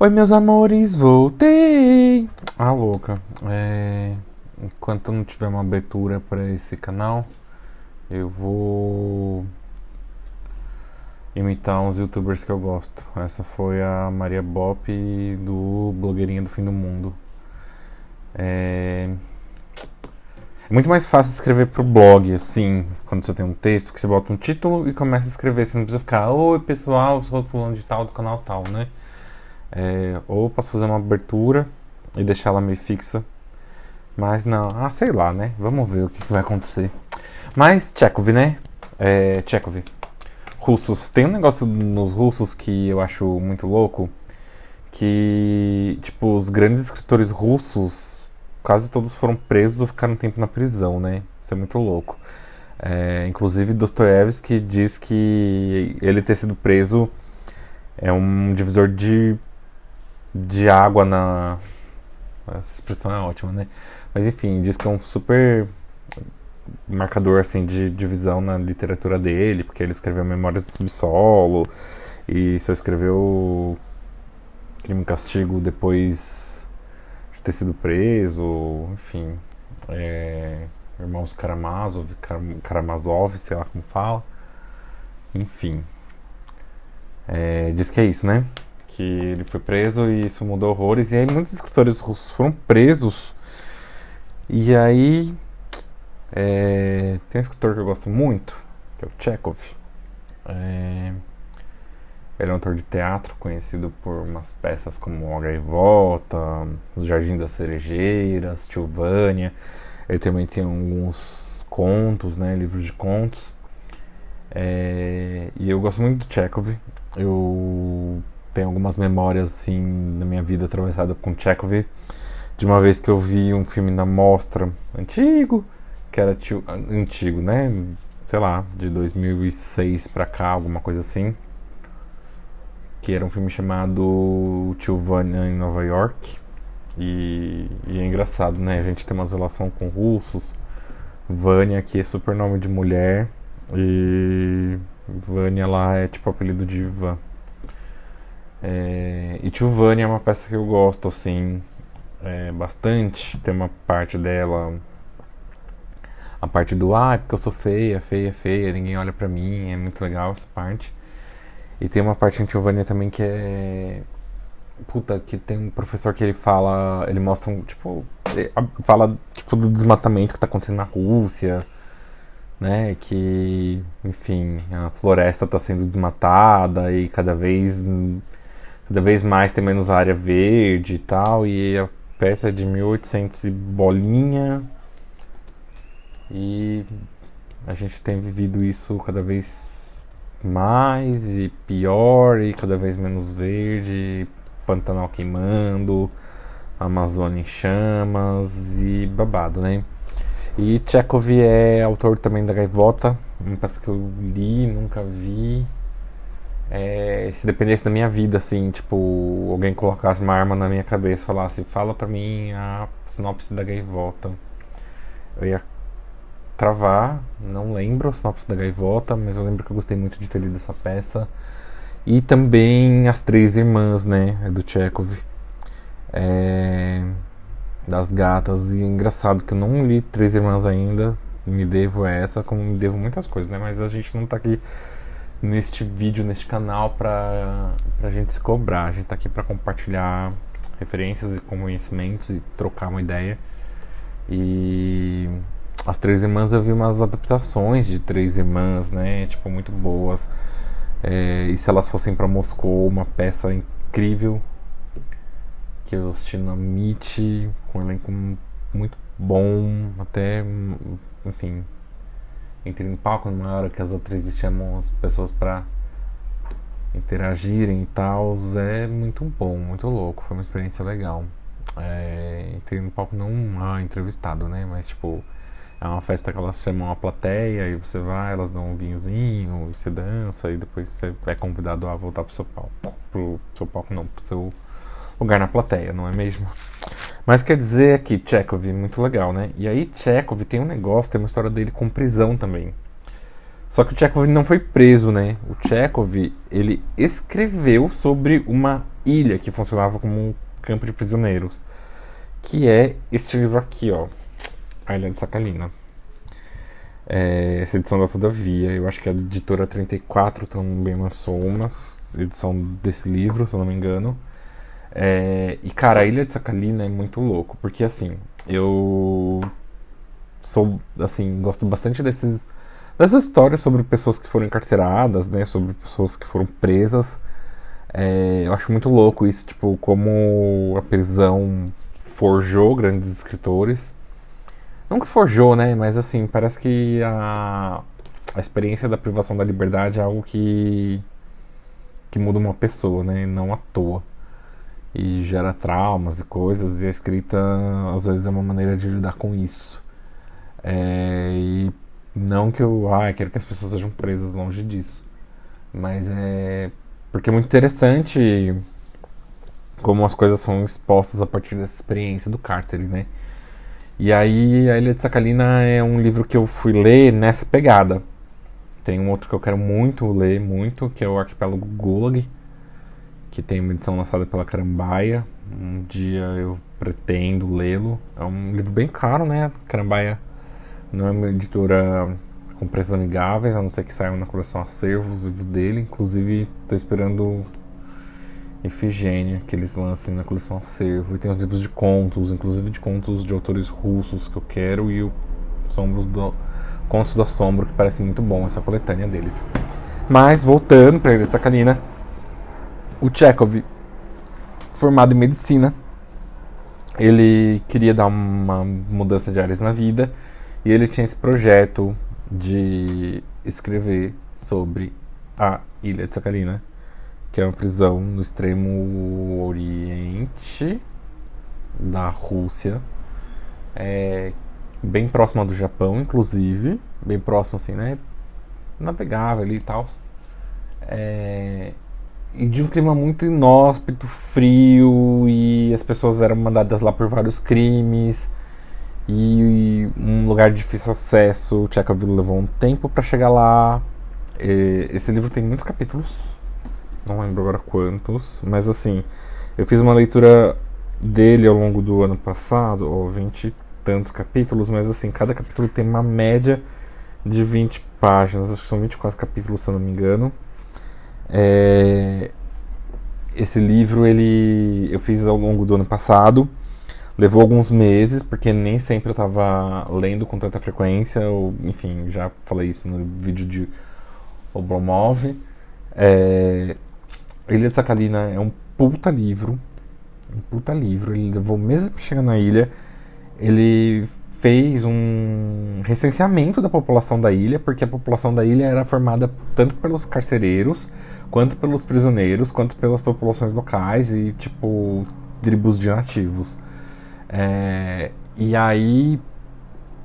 Oi, meus amores, voltei! Ah, louca. Enquanto não tiver uma abertura para esse canal, eu vou imitar uns youtubers que eu gosto. Essa foi a Maria Bop do Blogueirinha do Fim do Mundo. É muito mais fácil escrever pro blog, assim, quando você tem um texto, que você bota um título e começa a escrever. Você não precisa ficar, oi pessoal, sou fulano de tal, do canal tal, né? Ou posso fazer uma abertura e deixar ela meio fixa. Mas não, sei lá, né? Vamos ver o que vai acontecer. Mas Chekhov, né? Chekhov. Russos. Tem um negócio nos russos que eu acho muito louco. Que, tipo, os grandes escritores russos, quase todos foram presos ou ficaram um tempo na prisão, né? Isso é muito louco. Inclusive Dostoiévski diz que ele ter sido preso é um divisor de água na... Essa expressão é ótima, né? Mas enfim, diz que é um super marcador assim, de divisão na literatura dele, porque ele escreveu Memórias do Subsolo e só escreveu Crime e Castigo depois de ter sido preso, enfim. Irmãos Karamazov, sei lá como fala. Enfim. Diz que é isso, né? Que ele foi preso e isso mudou horrores. E aí muitos escritores russos foram presos. E aí tem um escritor que eu gosto muito, que é o Chekhov. Ele é um autor de teatro conhecido por umas peças como A Gaivota, Os Jardins das Cerejeiras, Tilvânia. Ele também tem alguns contos, né, livros de contos. E eu gosto muito do Chekhov. Eu tenho algumas memórias assim na minha vida atravessada com Chekhov, de uma vez que eu vi um filme na mostra antigo, que era antigo, né? Sei lá, de 2006 pra cá, alguma coisa assim. Que era um filme chamado Tio Vânia em Nova York. E é engraçado, né? A gente tem uma relação com russos. Vânia, que é super nome de mulher. E Vânia lá é tipo apelido de Ivan. E Tio Vânia é uma peça que eu gosto, assim, bastante. Tem uma parte dela, a parte do porque eu sou feia, feia, feia, ninguém olha pra mim, é muito legal essa parte. E tem uma parte em Tio Vânia também que que tem um professor que ele fala, ele mostra fala tipo do desmatamento que tá acontecendo na Rússia, né, que, enfim, a floresta tá sendo desmatada e cada vez mais tem menos área verde e tal, e a peça é de 1800 e bolinha, e a gente tem vivido isso cada vez mais e pior, e cada vez menos verde, Pantanal queimando, Amazônia em chamas e babado, né? E Chekhov é autor também da Gaivota, uma peça que eu li, nunca vi. Se dependesse da minha vida, assim, tipo, alguém colocasse uma arma na minha cabeça e falasse, fala pra mim a sinopse da Gaivota, eu ia travar. Não lembro a sinopse da Gaivota, mas eu lembro que eu gostei muito de ter lido essa peça. E também As Três Irmãs, né, do Chekhov, das gatas. E é engraçado que eu não li Três Irmãs ainda, me devo essa, como me devo muitas coisas, né, mas a gente não tá aqui neste vídeo, neste canal, pra gente se cobrar. A gente tá aqui pra compartilhar referências e conhecimentos e trocar uma ideia. E As Três Irmãs, eu vi umas adaptações de Três Irmãs, né, tipo, muito boas. E Se Elas Fossem Pra Moscou, uma peça incrível que eu assisti na MIT, com um elenco muito bom, até, enfim, entrei no palco numa hora que as atrizes chamam as pessoas pra interagirem e tal. É muito bom, muito louco, foi uma experiência legal. Entrei no palco não entrevistado, né, mas tipo, é uma festa que elas chamam a plateia e você vai, elas dão um vinhozinho e você dança e depois você é convidado a voltar pro seu palco. Pro seu lugar na plateia, não é mesmo? Mas quer dizer que Chekhov, muito legal, né? E aí Chekhov tem um negócio, tem uma história dele com prisão também. Só que o Chekhov não foi preso, né? O Chekhov, ele escreveu sobre uma ilha que funcionava como um campo de prisioneiros, que é este livro aqui, ó, A Ilha de Sakhalina. Essa edição da Todavia, eu acho que a editora 34 também lançou uma edição desse livro, se eu não me engano. E cara, a Ilha de Sakhalina é muito louco, porque assim, eu gosto bastante dessas histórias sobre pessoas que foram encarceradas, né, sobre pessoas que foram presas. Eu acho muito louco isso, tipo, como a prisão forjou grandes escritores. Não que forjou, né? Mas assim, parece que a experiência da privação da liberdade é algo que muda uma pessoa, né? Não à toa. E gera traumas e coisas, e a escrita às vezes é uma maneira de lidar com isso. E não que eu quero que as pessoas sejam presas, longe disso. Mas porque é muito interessante como as coisas são expostas a partir dessa experiência do cárcere, né? E aí, A Ilha de Sakhalina é um livro que eu fui ler nessa pegada. Tem um outro que eu quero muito ler, que é o Arquipélago Gulag, que tem uma edição lançada pela Carambaia. Um dia eu pretendo lê-lo. É um livro bem caro, né? A Carambaia não é uma editora com preços amigáveis, a não ser que saiam na coleção Acervo os livros dele. Inclusive, estou esperando Efigênia, que eles lancem na coleção Acervo. E tem os livros de contos, inclusive de contos de autores russos que eu quero, e o Contos do Assombro, que parece muito bom essa coletânea deles. Mas, voltando para a Ilha de Sakhalina, o Chekhov, formado em medicina, ele queria dar uma mudança de áreas na vida, e ele tinha esse projeto de escrever sobre a Ilha de Sakhalina, que é uma prisão no extremo oriente da Rússia, bem próxima do Japão, inclusive, bem próximo assim, né, navegável ali e tal, e de um clima muito inóspito, frio, e as pessoas eram mandadas lá por vários crimes, e um lugar de difícil acesso. O Chekhov levou um tempo para chegar lá. Esse livro tem muitos capítulos, não lembro agora quantos, mas assim, eu fiz uma leitura dele ao longo do ano passado, 20 e tantos capítulos, mas assim, cada capítulo tem uma média de 20 páginas, acho que são 24 capítulos, se eu não me engano. Esse livro eu fiz ao longo do ano passado, levou alguns meses, porque nem sempre eu estava lendo com tanta frequência, enfim, já falei isso no vídeo de Oblomov. Ilha de Sakhalina é um puta livro, ele levou meses para chegar na ilha. Ele fez um recenseamento da população da ilha, porque a população da ilha era formada tanto pelos carcereiros, quanto pelos prisioneiros, quanto pelas populações locais e, tipo, tribos de nativos. E aí,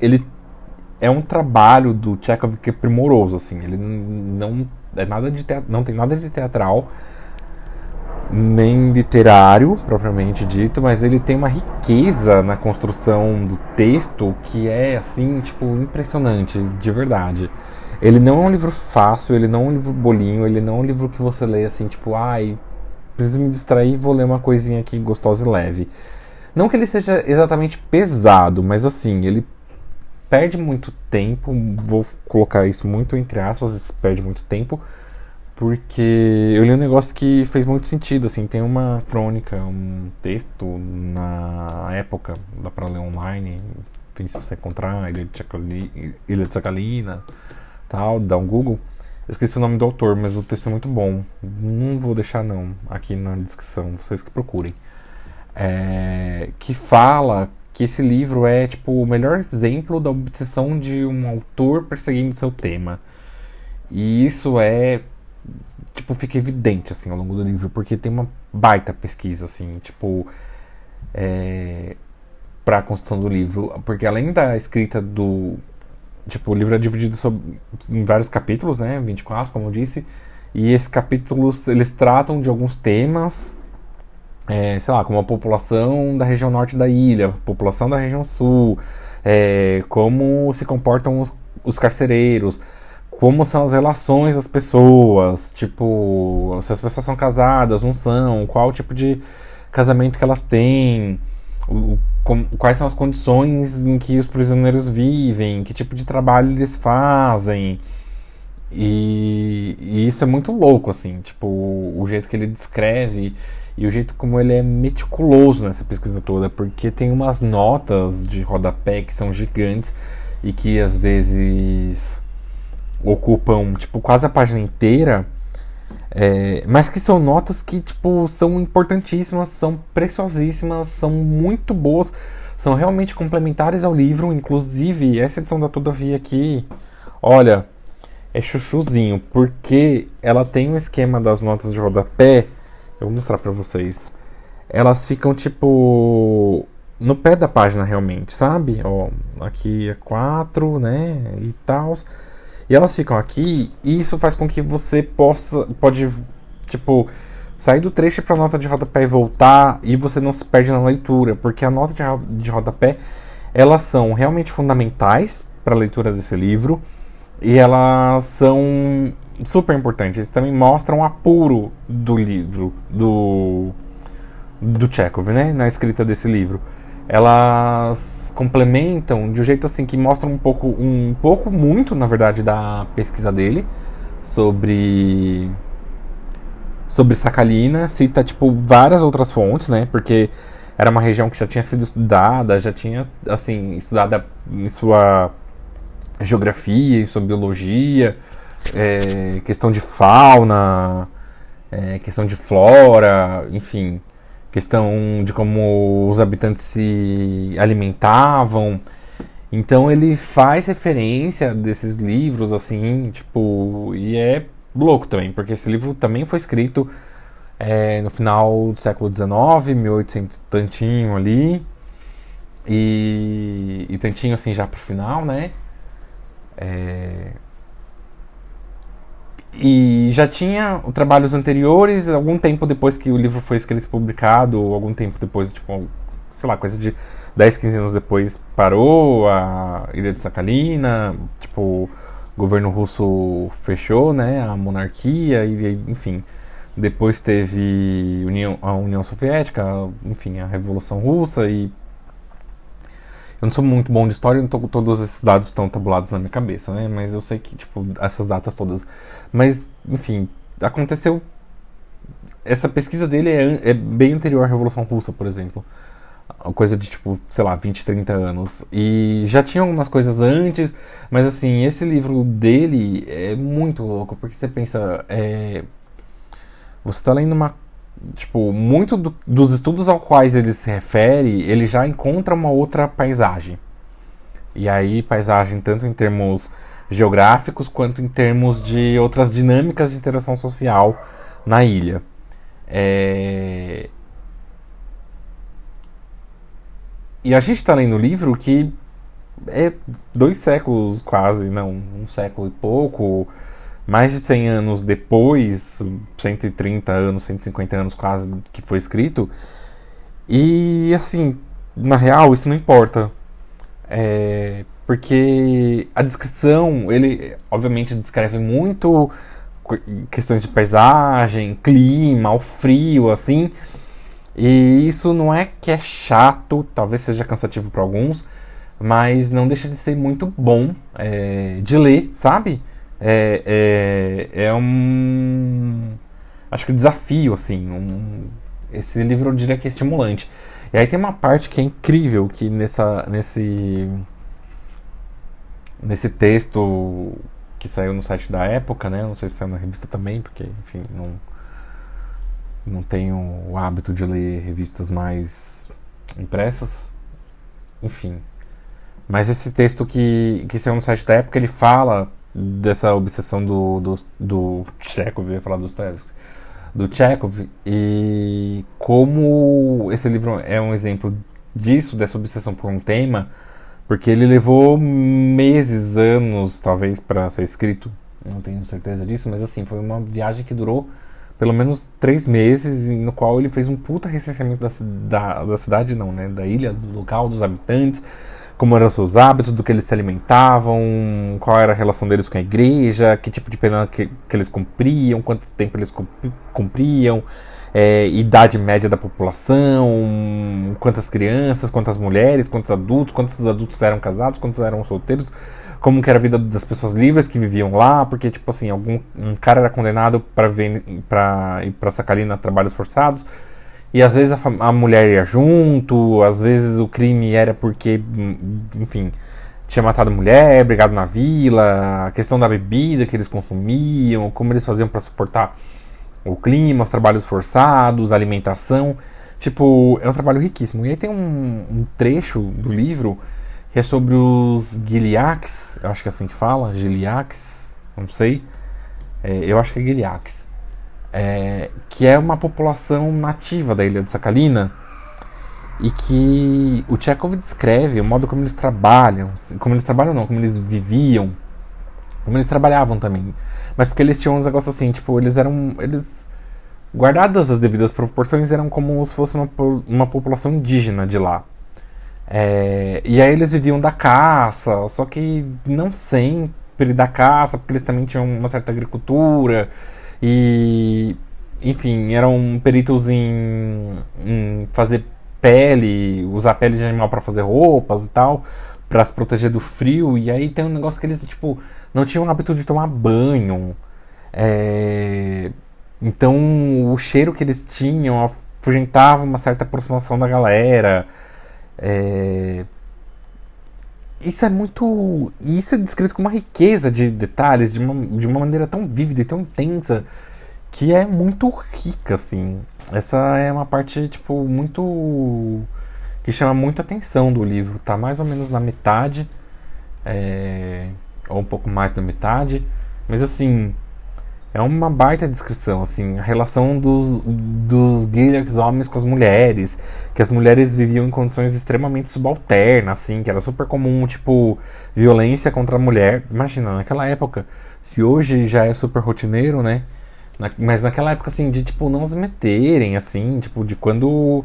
ele é um trabalho do Chekhov que é primoroso, assim, ele não tem nada de teatral, nem literário, propriamente dito, mas ele tem uma riqueza na construção do texto que é, assim, tipo, impressionante, de verdade. Ele não é um livro fácil, ele não é um livro bolinho, ele não é um livro que você lê assim, tipo, preciso me distrair, vou ler uma coisinha aqui gostosa e leve. Não que ele seja exatamente pesado, mas assim, ele perde muito tempo, vou colocar isso muito entre aspas, perde muito tempo, porque eu li um negócio que fez muito sentido, assim, tem uma crônica, um texto na época, dá pra ler online, enfim, se você encontrar Ilha de Sakhalina, tal, dá um Google. Eu esqueci o nome do autor, mas o texto é muito bom, não vou deixar não, aqui na descrição, vocês que procurem. Que fala que esse livro é tipo o melhor exemplo da obsessão de um autor perseguindo seu tema. E isso tipo, fica evidente assim ao longo do livro, porque tem uma baita pesquisa assim, tipo, para a construção do livro, porque além da escrita tipo, o livro é dividido em vários capítulos, né, 24, como eu disse, e esses capítulos eles tratam de alguns temas, sei lá, como a população da região norte da ilha, a população da região sul, como se comportam os carcereiros, como são as relações das pessoas, tipo, se as pessoas são casadas, não são, qual tipo de casamento que elas têm, quais são as condições em que os prisioneiros vivem, que tipo de trabalho eles fazem. E isso é muito louco, assim, tipo, o jeito que ele descreve e o jeito como ele é meticuloso nessa pesquisa toda, porque tem umas notas de rodapé que são gigantes e que às vezes ocupam, tipo, quase a página inteira, mas que são notas que, tipo, são importantíssimas, são preciosíssimas, são muito boas, são realmente complementares ao livro. Inclusive, essa edição da Todavia aqui, olha, é chuchuzinho, porque ela tem um esquema das notas de rodapé. Eu vou mostrar pra vocês. Elas ficam, tipo, no pé da página realmente, sabe? Ó, aqui é 4, né, e tal. E elas ficam aqui, e isso faz com que você pode, tipo, sair do trecho para a nota de rodapé e voltar, e você não se perde na leitura, porque a nota de rodapé, elas são realmente fundamentais para a leitura desse livro, e elas são super importantes. Eles também mostram o apuro do livro, do Chekhov, né, na escrita desse livro. Elas complementam de um jeito assim que mostra um pouco muito, na verdade, da pesquisa dele sobre Sakhalina. Cita, tipo, várias outras fontes, né, porque era uma região que já tinha sido estudada, já tinha, assim, estudada em sua geografia, em sua biologia, questão de fauna, questão de flora, enfim, questão de como os habitantes se alimentavam. Então ele faz referência desses livros, assim, tipo, e é louco também, porque esse livro também foi escrito no final do século XIX, 1800 tantinho ali, e tantinho assim já pro final, né? E já tinha trabalhos anteriores, algum tempo depois que o livro foi escrito e publicado, ou algum tempo depois, tipo, sei lá, coisa de 10, 15 anos depois, parou a Ilha de Sakhalina, tipo, o governo russo fechou, né, a monarquia, e enfim, depois teve a União Soviética, enfim, a Revolução Russa, e eu não sou muito bom de história, não tô com todos esses dados tão tabulados na minha cabeça, né? Mas eu sei que, tipo, essas datas todas. Mas, enfim, aconteceu. Essa pesquisa dele é bem anterior à Revolução Russa, por exemplo. Coisa de, tipo, sei lá, 20, 30 anos. E já tinha algumas coisas antes, mas, assim, esse livro dele é muito louco, porque você pensa. Você tá lendo uma. Tipo, muito dos estudos aos quais ele se refere, ele já encontra uma outra paisagem. E aí, paisagem tanto em termos geográficos quanto em termos de outras dinâmicas de interação social na ilha. E a gente está lendo um livro que é 2 séculos quase, não, 1 século e pouco, mais de 100 anos depois, 130 anos, 150 anos quase que foi escrito. E assim, na real, isso não importa. Porque a descrição, ele obviamente descreve muito questões de paisagem, clima, o frio, assim. E isso não é que é chato, talvez seja cansativo para alguns, mas não deixa de ser muito bom de ler, sabe? Acho que um desafio, assim. Esse livro eu diria que é estimulante. E aí tem uma parte que é incrível, que nesse texto que saiu no site da época, né? Não sei se saiu na revista também, porque, enfim, não tenho o hábito de ler revistas mais impressas. Enfim. Mas esse texto que saiu no site da época, ele fala dessa obsessão do Chekhov, eu ia falar do Chekhov, e como esse livro é um exemplo disso, dessa obsessão por um tema, porque ele levou meses, anos, talvez, para ser escrito, não tenho certeza disso, mas assim, foi uma viagem que durou pelo menos 3 meses, no qual ele fez um puta recenseamento da cidade, não, né, da ilha, do local, dos habitantes, como eram os seus hábitos, do que eles se alimentavam, qual era a relação deles com a igreja, que tipo de pena que eles cumpriam, quanto tempo eles cumpriam, idade média da população, quantas crianças, quantas mulheres, quantos adultos eram casados, quantos eram solteiros, como que era a vida das pessoas livres que viviam lá, porque tipo assim, um cara era condenado para ir para Sakhalin a trabalhos forçados, e às vezes a mulher ia junto, às vezes o crime era porque, enfim, tinha matado mulher, brigado na vila, a questão da bebida que eles consumiam, como eles faziam para suportar o clima, os trabalhos forçados, a alimentação. Tipo, é um trabalho riquíssimo. E aí tem um trecho do livro que é sobre os Giliaks, eu acho que é assim que fala, Giliaks, não sei, eu acho que é Giliaks, que é uma população nativa da ilha de Sakhalina, e que o Chekhov descreve o modo como eles trabalham, como eles viviam, como eles trabalhavam também, mas porque eles tinham uns negócios assim, tipo, eles guardadas as devidas proporções, eram como se fosse uma população indígena de lá. E aí eles viviam da caça, só que não sempre da caça, porque eles também tinham uma certa agricultura, e enfim, eram peritos em fazer pele, usar pele de animal para fazer roupas e tal, para se proteger do frio. E aí tem um negócio que eles, tipo, não tinham o hábito de tomar banho. Então o cheiro que eles tinham afugentava uma certa aproximação da galera. Isso é descrito com uma riqueza de detalhes, de uma maneira tão vívida e tão intensa, que é muito rica, assim. Essa é uma parte, tipo, muito... que chama muita atenção do livro. Tá mais ou menos na metade, ou um pouco mais da metade, mas assim, é uma baita descrição, assim, a relação dos Gilaks homens com as mulheres, que as mulheres viviam em condições extremamente subalternas, assim, que era super comum, tipo, violência contra a mulher. Imagina, naquela época, se hoje já é super rotineiro, né? Mas naquela época, assim, de, tipo, não se meterem, assim, tipo, de quando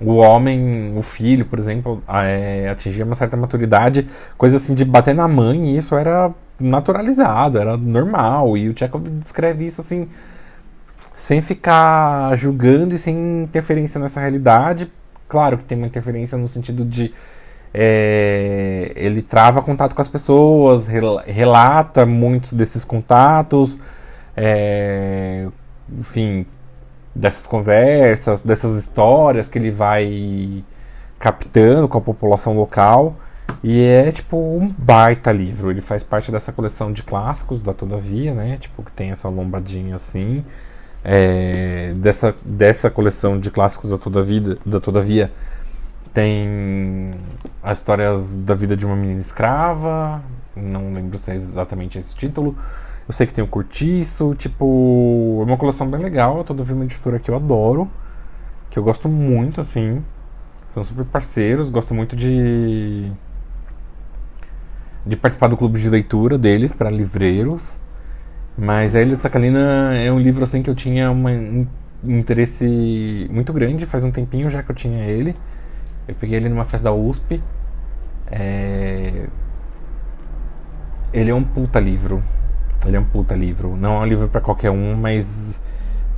o homem, o filho, por exemplo, atingia uma certa maturidade, coisa assim de bater na mãe, e isso era naturalizado, era normal. E o Chekhov descreve isso assim, sem ficar julgando e sem interferência nessa realidade. Claro que tem uma interferência no sentido de ele trava contato com as pessoas, relata muitos desses contatos, enfim, dessas conversas, dessas histórias que ele vai captando com a população local. E é tipo um baita livro. Ele faz parte dessa coleção de clássicos da Todavia, né? Tipo, que tem essa lombadinha assim. Dessa coleção de clássicos da Todavia tem as histórias da vida de uma menina escrava. Não lembro se é exatamente esse título. Eu sei que tem o Cortiço. Tipo, é uma coleção bem legal. A Todavia é uma editora que eu adoro, que eu gosto muito, assim. São super parceiros. Gosto muito de participar do clube de leitura deles para livreiros. Mas a Ilha de Sakhalina é um livro assim que eu tinha um interesse muito grande. Faz um tempinho já que eu tinha ele. Eu peguei ele numa festa da USP. Ele é um puta livro. Não é um livro para qualquer um, mas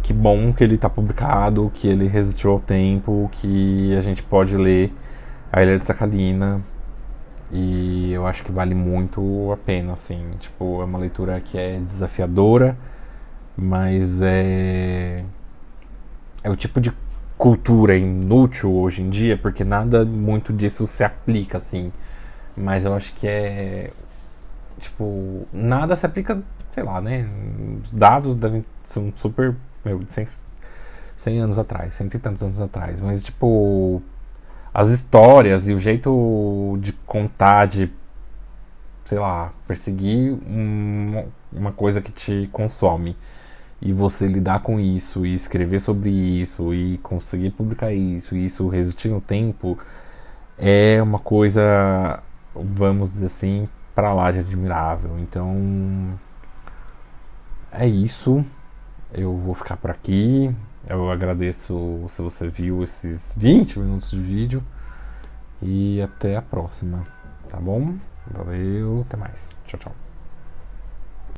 que bom que ele está publicado, que ele resistiu ao tempo, que a gente pode ler a Ilha de Sakhalina. E eu acho que vale muito a pena, assim. Tipo, é uma leitura que é desafiadora, mas é o tipo de cultura inútil hoje em dia, porque nada muito disso se aplica, assim. Mas eu acho que tipo, nada se aplica, sei lá, né? Os dados são super, 100 anos atrás, cento e tantos anos atrás. Mas, tipo, as histórias e o jeito de contar, de, sei lá, perseguir uma coisa que te consome, e você lidar com isso, e escrever sobre isso, e conseguir publicar isso, e isso resistir no tempo, é uma coisa, vamos dizer assim, pra lá de admirável. Então, é isso. Eu vou ficar por aqui. Eu agradeço se você viu esses 20 minutos de vídeo. E até a próxima. Tá bom? Valeu, até mais. Tchau, tchau.